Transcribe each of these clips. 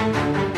Welcome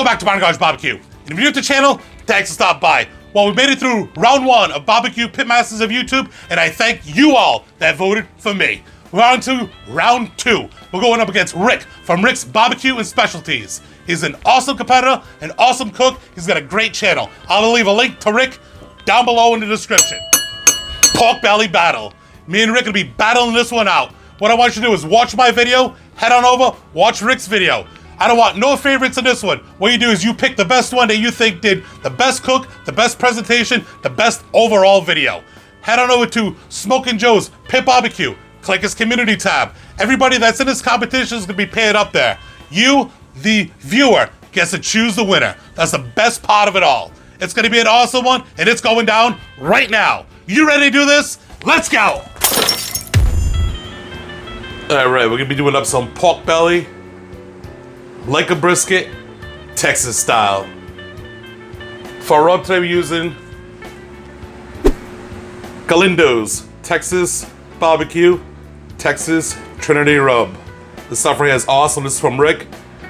back to BTGBBQ. If you're new to the channel, thanks for stopping by. Well, we made it through round 1 of BBQ Pitmasters of YouTube, and I thank you all that voted for me. We're on to round 2. We're going up against Rick from Rick's BBQ and Specialties. He's an awesome competitor, an awesome cook. He's got a great channel. I'll leave a link to Rick down below in the description. Pork belly battle. Me and Rick will be battling this one out. What I want you to do is watch my video, head on over, watch Rick's video. I don't want no favorites in this one. What you do is you pick the best one that you think did the best cook, the best presentation, the best overall video. Head on over to Smokin' Joe's Pit BBQ. Click his community tab. Everybody that's in this competition is gonna be paired up there. You, the viewer, gets to choose the winner. That's the best part of it all. It's gonna be an awesome one, and it's going down right now. You ready to do this? Let's go! All right, we're gonna be doing up some pork belly, like a brisket, Texas style. For rub today, we're using Galindostexasbbq Texas Trinity rub. This stuff right here is awesome. This is from Rick.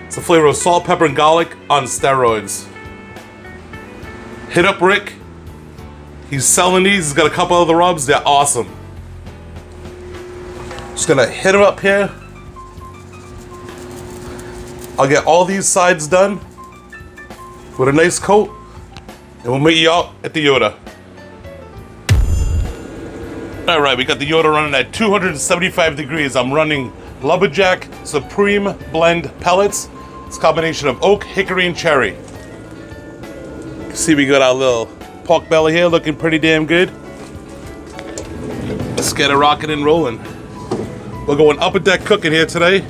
It's a flavor of salt, pepper, and garlic on steroids. Hit up Rick. He's selling these. He's got a couple other rubs. They're awesome. Just gonna hit him up here. I'll get all these sides done with a nice coat, and we'll meet you out at the Yoda. All right, we got the Yoda running at 275 degrees. I'm running Lumberjack Supreme Blend pellets. It's a combination of oak, hickory, and cherry. You can see we got our little pork belly here looking pretty damn good. Let's get it rocking and rolling. We're going upper deck cooking here today.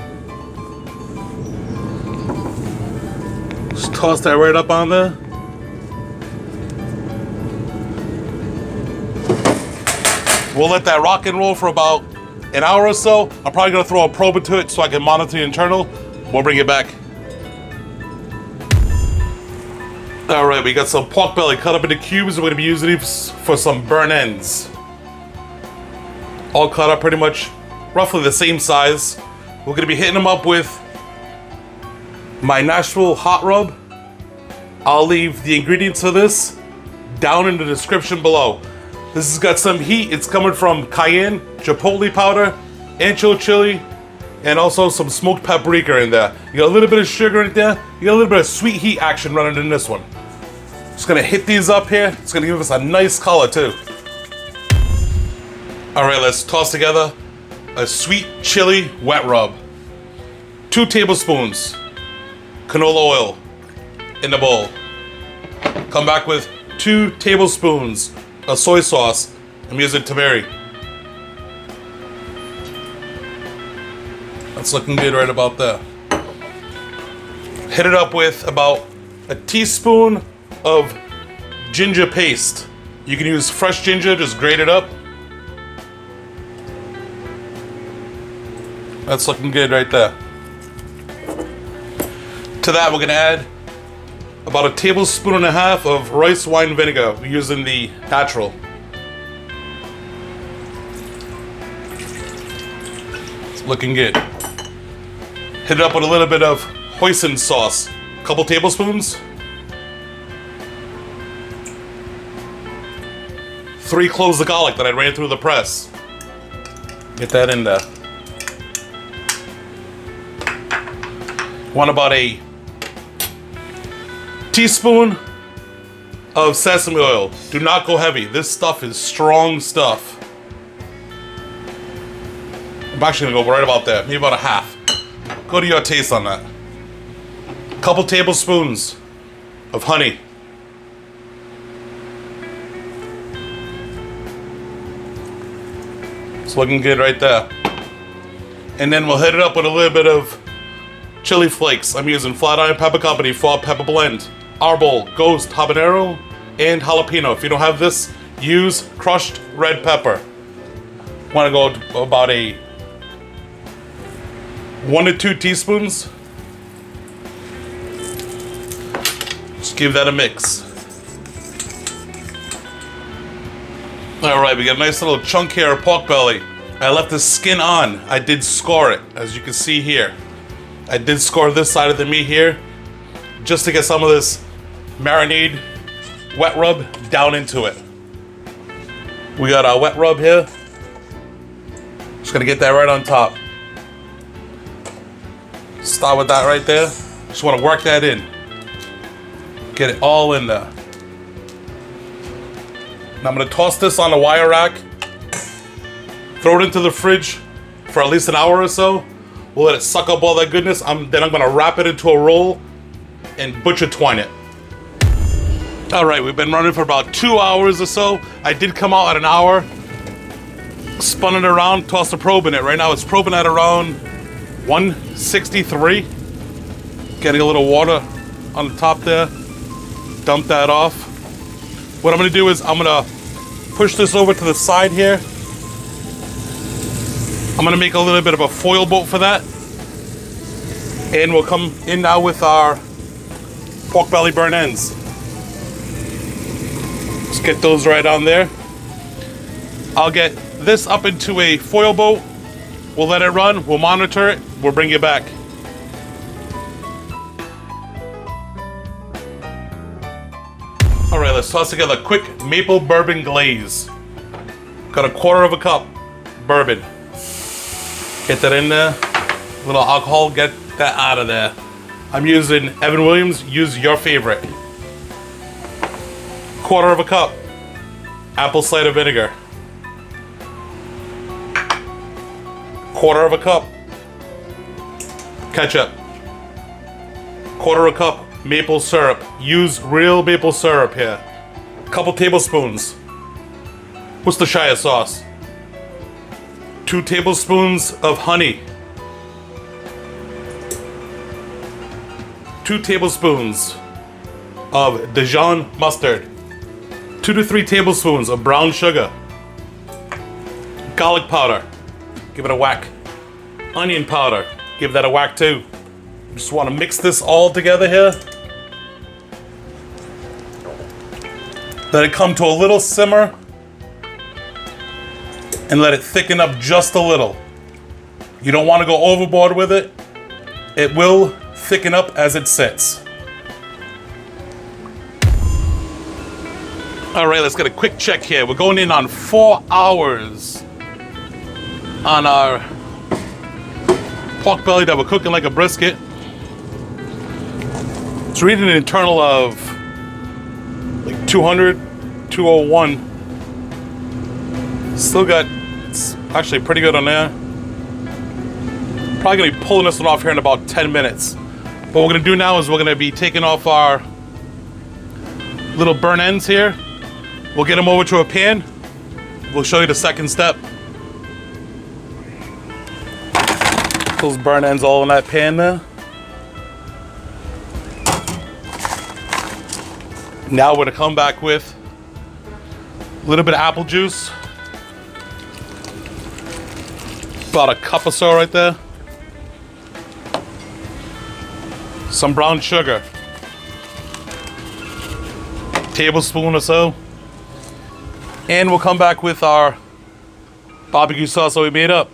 Just toss that right up on there. We'll let that rock and roll for about an hour or so. I'm probably gonna throw a probe into it so I can monitor the internal. We'll bring it back. All right, we got some pork belly cut up into cubes. We're gonna be using these for some burn ends. All cut up pretty much roughly the same size. We're gonna be hitting them up with my NASHVILLE hot rub. I'll leave the ingredients for this down in the description below. This has got some heat. It's coming from Cayenne, Chipotle Powder, Ancho chili, and also some smoked paprika in there. You got a little bit of sugar in there. You got a little bit of sweet heat action running in this one. Just gonna hit these up here. It's gonna give us a nice color too. All right, let's toss together a sweet chili wet rub. 2 tablespoons canola oil in the bowl. Come back with 2 tablespoons of soy sauce. I'm using tamari. That's looking good right about there. Hit it up with about a teaspoon of ginger paste. You can use fresh ginger, just grate it up. That's looking good right there. To that, we're gonna add about a tablespoon and a half of rice wine vinegar. We're using the natural. It's looking good. Hit it up with a little bit of hoisin sauce. A couple tablespoons. 3 cloves of garlic that I ran through the press. Get that in there. Want about a teaspoon of sesame oil. Do not go heavy. This stuff is strong stuff. I'm actually gonna go right about there, maybe about a half. Go to your taste on that. A couple tablespoons of honey. It's looking good right there. And then we'll hit it up with a little bit of chili flakes. I'm using Flatiron Pepper Company Fall Pepper Blend, Arbol, Ghost, Habanero, and Jalapeno. If you don't have this, use crushed red pepper. Want to go about a 1 to 2 teaspoons. Just give that a mix. All right, we got a nice little chunk here of pork belly. I left the skin on. I did score it, as you can see here. I did score this side of the meat here, just to get some of this marinade wet rub down into it. We got our wet rub here. Just gonna get that right on top. Start with that right there. Just wanna work that in. Get it all in there. Now I'm gonna toss this on a wire rack. Throw it into the fridge for at least an hour or so. We'll let it suck up all that goodness. Then I'm gonna wrap it into a roll and butcher twine it. All right, we've been running for about 2 hours or so. I did come out at an hour, spun it around, tossed the probe in it. Right now it's probing at around 163. Getting a little water on the top there. Dump that off. What I'm gonna do is I'm gonna push this over to the side here. I'm gonna make a little bit of a foil boat for that. And we'll come in now with our pork belly burn ends. Let's get those right on there. I'll get this up into a foil boat. We'll let it run, we'll monitor it, we'll bring you back. All right, let's toss together a quick maple bourbon glaze. Got a 1/4 cup bourbon. Get that in there. A little alcohol, get that out of there. I'm using Evan Williams, use your favorite. 1/4 cup apple cider vinegar. 1/4 cup ketchup. 1/4 cup maple syrup. Use real maple syrup here. A couple tablespoons Worcestershire sauce. 2 tablespoons of honey. 2 tablespoons of Dijon mustard. 2 to 3 tablespoons of brown sugar. Garlic powder. Give it a whack. Onion powder. Give that a whack too. Just want to mix this all together here. Let it come to a little simmer. And let it thicken up just a little. You don't want to go overboard with it. It will thicken up as it sits. All right, let's get a quick check here. We're going in on 4 hours on our pork belly that we're cooking like a brisket. It's reading an internal of like 200, 201. Still got, it's actually pretty good on there. Probably gonna be pulling this one off here in about 10 minutes. What we're gonna do now is we're gonna be taking off our little burn ends here. We'll get them over to a pan. We'll show you the second step. Those burn ends all in that pan there. Now we're gonna come back with a little bit of apple juice. About a cup or so right there. Some brown sugar. Tablespoon or so. And we'll come back with our barbecue sauce that we made up.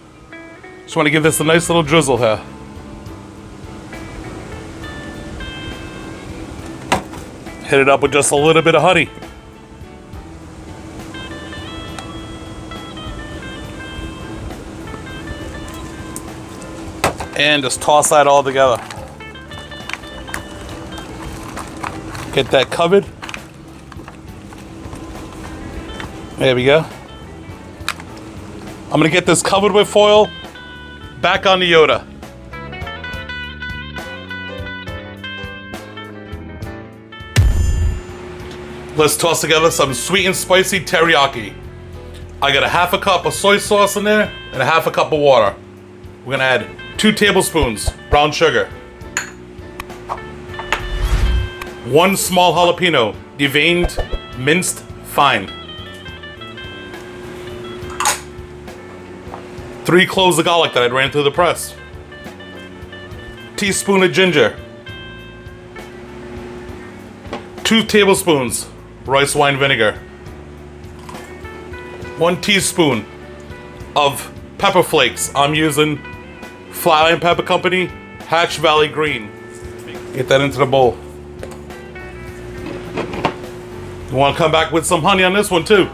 Just want to give this a nice little drizzle here. Hit it up with just a little bit of honey. And just toss that all together. Get that covered. There we go. I'm gonna get this covered with foil. Back on the Yoda. Let's toss together some sweet and spicy teriyaki. I got a 1/2 cup of soy sauce in there and a 1/2 cup of water. We're gonna add 2 tablespoons brown sugar. 1 small jalapeno, deveined, minced fine. 3 cloves of garlic that I ran through the press. Teaspoon of ginger. 2 tablespoons rice wine vinegar, 1 teaspoon of pepper flakes. I'm using Flying Pepper Company Hatch Valley Green. Get that into the bowl. You want to come back with some honey on this one too.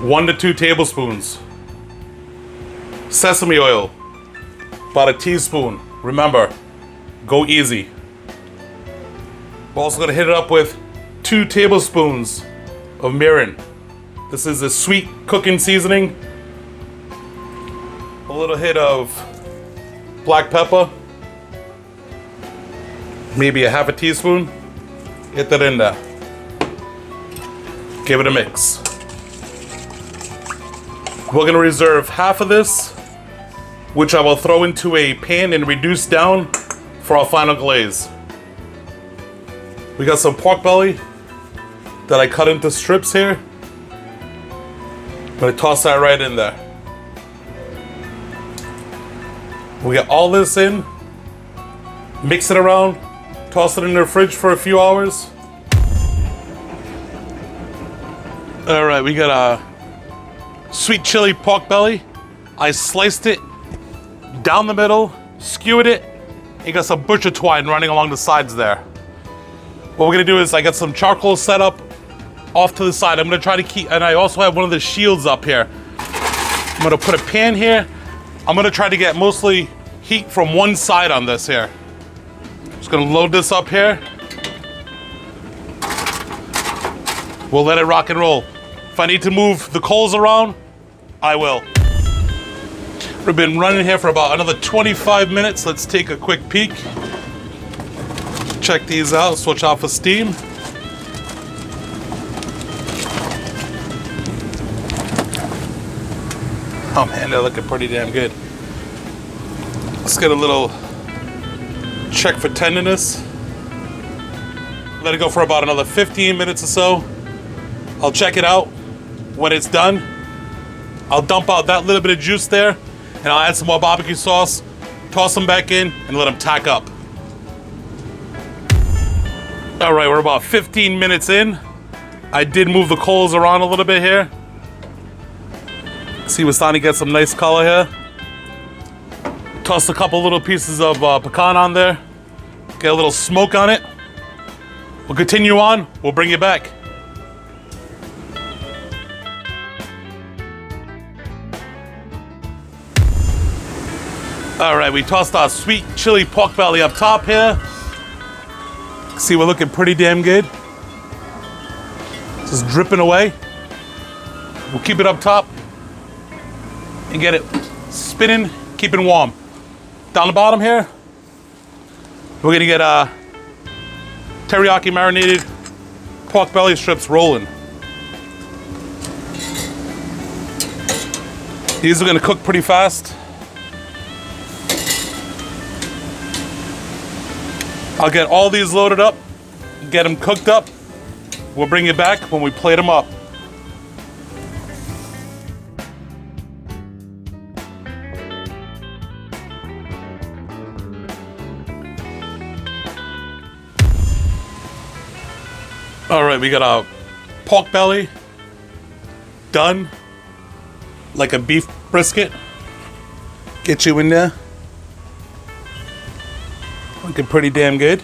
1 to 2 tablespoons. Sesame oil, about a teaspoon. Remember, go easy. We're also gonna hit it up with 2 tablespoons of mirin. This is a sweet cooking seasoning. A little hit of black pepper, maybe a half a teaspoon. Get that in there. Give it a mix. We're gonna reserve half of this, which I will throw into a pan and reduce down for our final glaze. We got some pork belly that I cut into strips here. I'm gonna toss that right in there. We get all this in, mix it around, toss it in the fridge for a few hours. All right, we got a sweet chili pork belly. I sliced it down the middle, skewered it, and got some butcher twine running along the sides there. What we're gonna do is I got some charcoal set up off to the side. I'm gonna try to keep, and I also have one of the shields up here. I'm gonna put a pan here. I'm gonna try to get mostly heat from one side on this here. Just gonna load this up here. We'll let it rock and roll. If I need to move the coals around, I will. We've been running here for about another 25 minutes. Let's take a quick peek. Check these out, switch off for steam. Oh man, they're looking pretty damn good. Let's get a little check for tenderness. Let it go for about another 15 minutes or so. I'll check it out. When it's done, I'll dump out that little bit of juice there, and I'll add some more barbecue sauce, toss them back in, and let them tack up. All right, we're about 15 minutes in. I did move the coals around a little bit here. See, we're starting to get some nice color here. Toss a couple little pieces of pecan on there. Get a little smoke on it. We'll continue on, we'll bring you back. All right, we tossed our sweet chili pork belly up top here. See, we're looking pretty damn good. Just dripping away. We'll keep it up top and get it spinning, keeping warm. Down the bottom here, we're gonna get teriyaki marinated pork belly strips rolling. These are gonna cook pretty fast. I'll get all these loaded up, get them cooked up. We'll bring you back when we plate them up. All right, we got our pork belly done, like a beef brisket. Get you in there. Looking pretty damn good.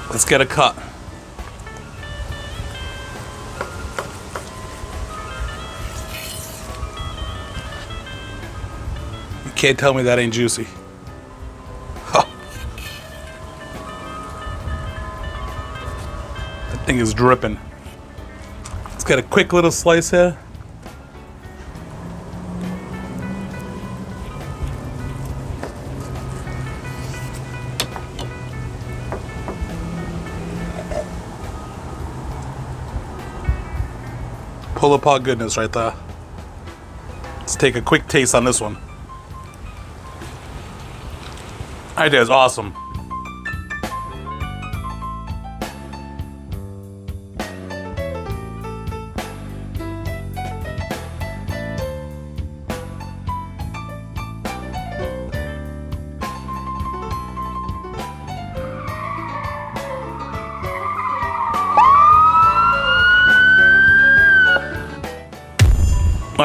Let's get a cut. You can't tell me that ain't juicy. Huh. That thing is dripping. Let's get a quick little slice here. Pull apart goodness right there. Let's take a quick taste on this one. That is awesome.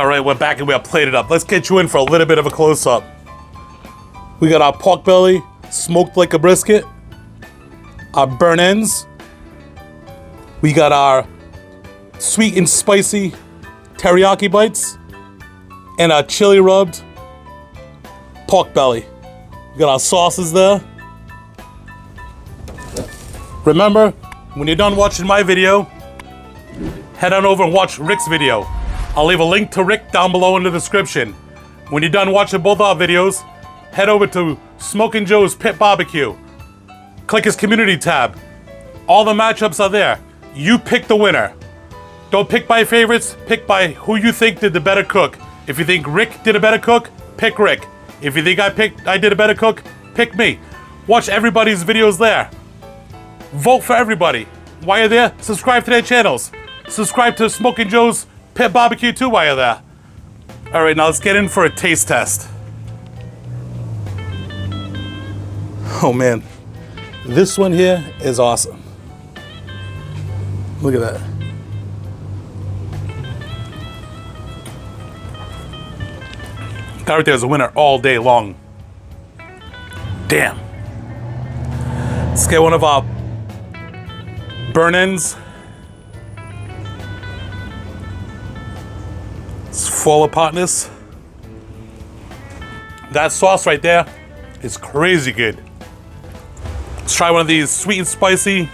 All right, we're back and we are plated up. Let's get you in for a little bit of a close-up. We got our pork belly, smoked like a brisket, our burnt ends. We got our sweet and spicy teriyaki bites, and our chili rubbed pork belly. We got our sauces there. Remember, when you're done watching my video, head on over and watch Rick's video. I'll leave a link to Rick down below in the description. When you're done watching both our videos, head over to Smokin' Joe's Pit Barbecue. Click his community tab. All the matchups are there. You pick the winner. Don't pick by favorites, pick by who you think did the better cook. If you think Rick did a better cook, pick Rick. If you think I did a better cook, pick me. Watch everybody's videos there. Vote for everybody. While you're there, subscribe to their channels. Subscribe to Smokin' Joe's Pit Barbecue too while you're there. All right, now let's get in for a taste test. Oh man, this one here is awesome. Look at that. That right there is a winner all day long. Damn. Let's get one of our burnt ends. It's full of hotness. That sauce right there is crazy good. Let's try one of these sweet and spicy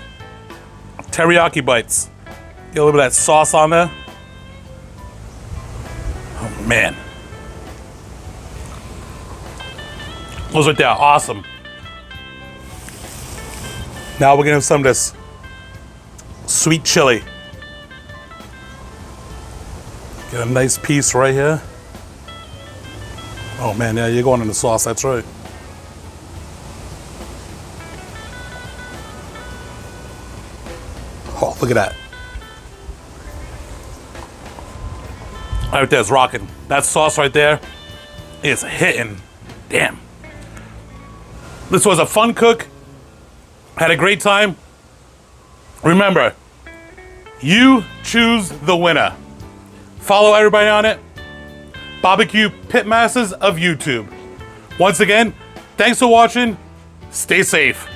teriyaki bites. Get a little bit of that sauce on there. Oh man. Those right there are awesome. Now we're gonna have some of this sweet chili. Get a nice piece right here. Oh man, yeah, you're going in the sauce, that's right. Oh, look at that. Right there's rocking. That sauce right there is hitting. Damn. This was a fun cook. Had a great time. Remember, you choose the winner. Follow everybody on it. BBQ Pitmasters of YouTube. Once again, thanks for watching. Stay safe.